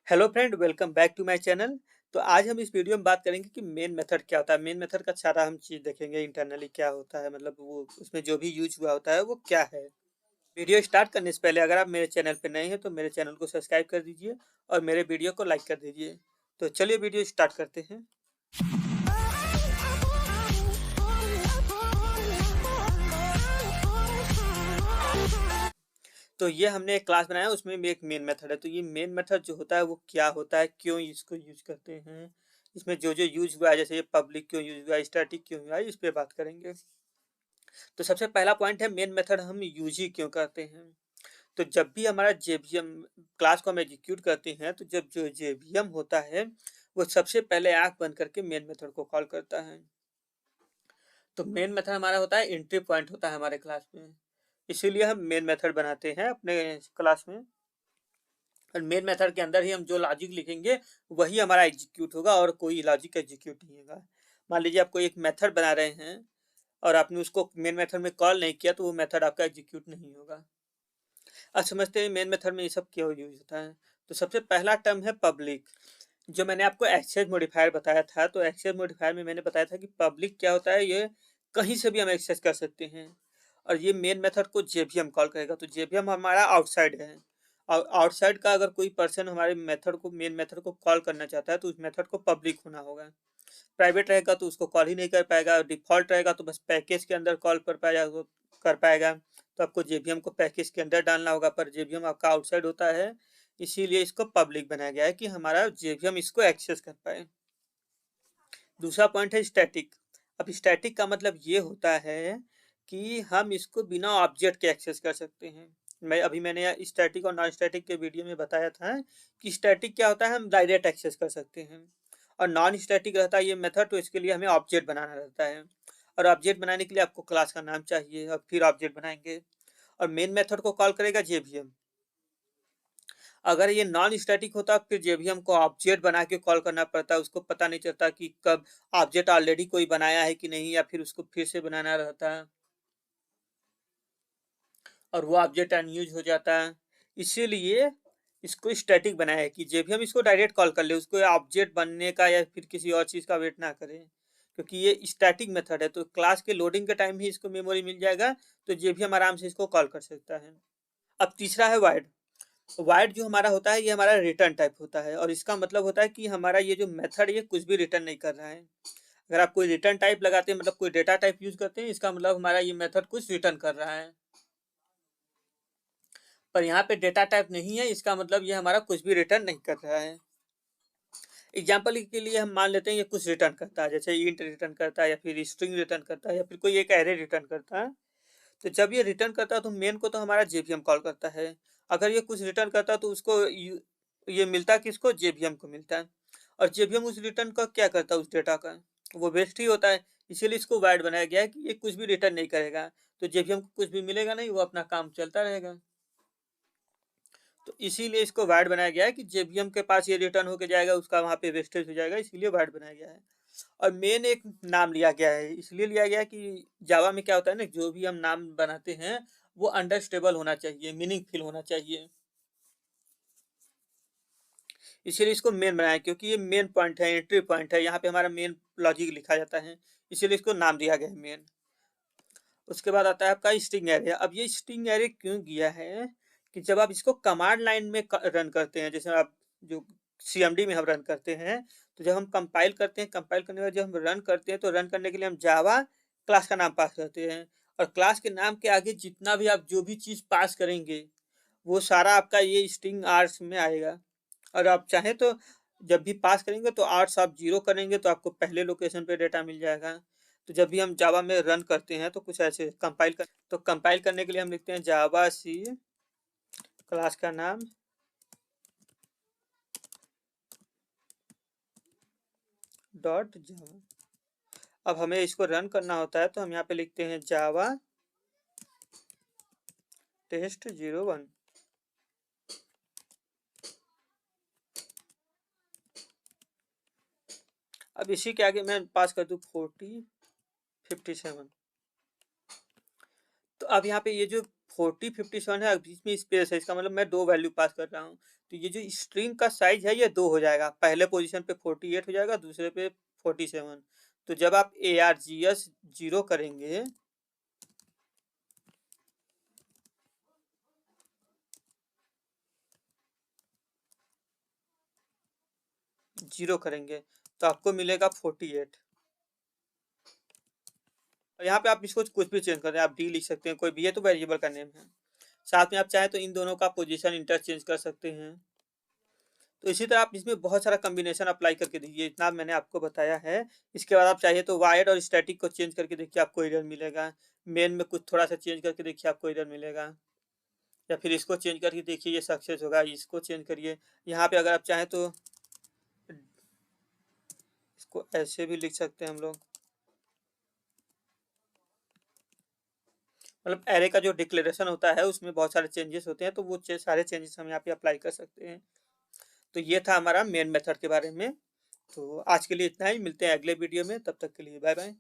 Hello friend, welcome back to my channel. तो आज हम इस वीडियो में बात करेंगे कि मेन मेथड क्या होता है। मेन मेथड का सारा हम चीज़ देखेंगे, इंटरनली क्या होता है, मतलब वो उसमें जो भी यूज हुआ होता है वो क्या है। वीडियो स्टार्ट करने से पहले अगर आप मेरे चैनल पे नए हैं तो मेरे चैनल को सब्सक्राइब कर दीजिए और मेरे वीडियो को लाइक कर दीजिए। तो चलिए वीडियो स्टार्ट करते हैं। तो ये हमने एक क्लास बनाया, उसमें भी एक मेन मेथड है। तो ये मेन मेथड जो होता है वो क्या होता है, क्यों इसको यूज करते हैं, इसमें जो जो यूज हुआ है, जैसे ये पब्लिक क्यों यूज हुआ है, स्टैटिक क्यों हुआ है, इस पे बात करेंगे। तो सबसे पहला पॉइंट है मेन मेथड हम यूज ही क्यों करते हैं। तो जब भी हमारा जेवीएम क्लास को हम एग्जीक्यूट करते हैं तो जब जो जेवीएम होता है वो सबसे पहले आंख बंद करके मेन मेथड को कॉल करता है। तो मेन मेथड हमारा होता है एंट्री पॉइंट होता है हमारे क्लास में, इसीलिए हम मेन मेथड बनाते हैं अपने क्लास में। और मेन मेथड के अंदर ही हम जो लॉजिक लिखेंगे वही हमारा एग्जीक्यूट होगा और कोई लॉजिक एग्जीक्यूट नहीं होगा। मान लीजिए आप कोई एक मेथड बना रहे हैं और आपने उसको मेन मेथड में कॉल नहीं किया तो वो मेथड आपका एग्जीक्यूट नहीं होगा। अब समझते हैं मेन मेथड में ये सब क्यों यूज होता है। तो सबसे पहला टर्म है पब्लिक। जो मैंने आपको एक्सेस मॉडिफायर बताया था, तो एक्सेस मॉडिफायर में मैंने बताया था कि पब्लिक क्या होता है, ये कहीं से भी हम एक्सेस कर सकते हैं। और ये मेन मेथड को जेवीएम कॉल करेगा। तो जेवीएम हमारा आउटसाइड है और आउटसाइड का अगर कोई पर्सन हमारे मेथड को मेन मेथड को कॉल करना चाहता है तो उस मेथड को पब्लिक होना होगा। प्राइवेट रहेगा तो उसको कॉल ही नहीं कर पाएगा, डिफॉल्ट रहेगा तो बस पैकेज के अंदर कॉल कर पाएगा। तो आपको जेवीएम को पैकेज के अंदर डालना होगा, पर जेवीएम आपका आउटसाइड होता है, इसीलिए इसको पब्लिक बनाया गया है कि हमारा जेवीएम इसको एक्सेस कर पाए। दूसरा पॉइंट है स्टैटिक। अब स्टैटिक का मतलब ये होता है कि हम इसको बिना ऑब्जेक्ट के एक्सेस कर सकते हैं। मैंने स्टैटिक और नॉन स्टैटिक के वीडियो में बताया था कि स्टैटिक क्या होता है, हम डायरेक्ट एक्सेस कर सकते हैं। और नॉन स्टैटिक रहता है ये मेथड, तो इसके लिए हमें ऑब्जेक्ट बनाना रहता है। और ऑब्जेक्ट बनाने के लिए आपको क्लास का नाम चाहिए और फिर ऑब्जेक्ट बनाएंगे। और मेन मेथड को कॉल करेगा जेवीएम। अगर ये नॉन स्टैटिक होता फिर जेवीएम को ऑब्जेक्ट बना के कॉल करना पड़ता, उसको पता नहीं चलता कि कब ऑब्जेक्ट ऑलरेडी कोई बनाया है कि नहीं, या फिर उसको फिर से बनाना रहता है और वो ऑब्जेक्ट अनयूज हो जाता है। इसीलिए इसको स्टैटिक बनाया है कि जेवीएम इसको डायरेक्ट कॉल कर ले, उसको ऑब्जेक्ट बनने का या फिर किसी और चीज़ का वेट ना करे, क्योंकि ये स्टैटिक मेथड है। तो क्लास के लोडिंग के टाइम ही इसको मेमोरी मिल जाएगा, तो जेवीएम आराम से इसको कॉल कर सकता है। अब तीसरा है वाइड। वाइड जो हमारा होता है ये हमारा रिटर्न टाइप होता है, और इसका मतलब होता है कि हमारा ये जो मेथड ये कुछ भी रिटर्न नहीं कर रहा है। अगर आप कोई रिटर्न टाइप लगाते हैं, मतलब कोई डेटा टाइप यूज करते हैं, इसका मतलब हमारा ये मेथड कुछ रिटर्न कर रहा है। पर यहाँ पे डेटा टाइप नहीं है, इसका मतलब ये हमारा कुछ भी रिटर्न नहीं कर रहा है। एग्जाम्पल के लिए हम मान लेते हैं ये कुछ रिटर्न करता है, जैसे इंट रिटर्न करता है या फिर स्ट्रिंग रिटर्न करता है या फिर कोई एक एरे रिटर्न करता है। तो जब ये रिटर्न करता है तो मेन को तो हमारा जेवीएम कॉल करता है। अगर ये कुछ रिटर्न करता है तो उसको ये मिलता है, किसको, जेवीएम को मिलता है। और जेवीएम उस रिटर्न का क्या करता है, उस डेटा का वो वेस्ट ही होता है। इसीलिए इसको वाइड बनाया गया है कि ये कुछ भी रिटर्न नहीं करेगा, तो जेवीएम को कुछ भी मिलेगा नहीं, वो अपना काम चलता रहेगा। तो इसीलिए इसको वाइड बनाया गया है कि जेवीएम के पास ये रिटर्न होके जाएगा, उसका वहाँ पे वेस्टेज हो जाएगा, इसीलिए वाइड बनाया गया है। और मेन एक नाम लिया गया है, इसलिए लिया गया है कि जावा में क्या होता है ना, जो भी हम नाम बनाते हैं वो अंडरस्टेबल होना चाहिए, मीनिंगफुल होना चाहिए। इसीलिए इसको मेन बनाया, क्योंकि ये मेन पॉइंट है, एंट्री पॉइंट है, यहाँ पे हमारा मेन लॉजिक लिखा जाता है, इसीलिए इसको नाम दिया गया है मेन। उसके बाद आता है आपका स्ट्रिंग एरे। अब ये स्ट्रिंग एरे क्यों दिया है कि जब आप इसको कमांड लाइन में रन करते हैं, जैसे आप जो सीएमडी में हम रन करते हैं, तो जब हम कंपाइल करते हैं, कंपाइल करने के बाद जब हम रन करते हैं तो रन करने के लिए हम जावा क्लास का नाम पास करते हैं। और क्लास के नाम के आगे जितना भी आप जो भी चीज़ पास करेंगे वो सारा आपका ये स्ट्रिंग आर्स में आएगा। और आप चाहें तो जब भी पास करेंगे तो आर्स आप जीरो करेंगे तो आपको पहले लोकेशन पे डेटा मिल जाएगा। तो जब भी हम जावा में रन करते हैं तो कुछ ऐसे कंपाइल करने के लिए हम लिखते हैं जावा सी क्लास का नाम डॉट जावा। अब हमें इसको रन करना होता है तो हम यहाँ पे लिखते हैं जावा टेस्ट 01। अब इसी के आगे मैं पास कर दूँ 4057। तो अब यहाँ पे ये जो 40 57 है, बीच में स्पेस है, इसका मतलब मैं 2 वैल्यू पास कर रहा हूँ। तो ये जो स्ट्रिंग का साइज है ये 2 हो जाएगा, पहले पोजीशन पे 48 हो जाएगा, दूसरे पे 47। तो जब आप args 0 करेंगे, तो आपको मिलेगा 48। और यहाँ पे आप इसको कुछ भी चेंज कर रहे हैं, आप डी लिख सकते हैं, कोई भी है तो वेरिएबल का नेम है। साथ में आप चाहें तो इन दोनों का पोजीशन इंटरचेंज कर सकते हैं। तो इसी तरह आप इसमें बहुत सारा कॉम्बिनेशन अप्लाई करके देखिए, इतना मैंने आपको बताया है। इसके बाद आप चाहिए तो वायर्ड और स्टैटिक को चेंज करके देखिए, आपको एरर मिलेगा। मेन में कुछ थोड़ा सा चेंज करके देखिए, आपको एरर मिलेगा। या फिर इसको चेंज करके देखिए, ये सक्सेस होगा। इसको चेंज करिए, यहाँ पे अगर आप चाहें तो इसको ऐसे भी लिख सकते हैं हम लोग। मतलब एरे का जो डिक्लेरेशन होता है उसमें बहुत सारे चेंजेस होते हैं, तो वो सारे चेंजेस हम यहाँ पे अप्लाई कर सकते हैं। तो ये था हमारा मेन मेथड के बारे में। तो आज के लिए इतना ही, मिलते हैं अगले वीडियो में, तब तक के लिए बाय बाय।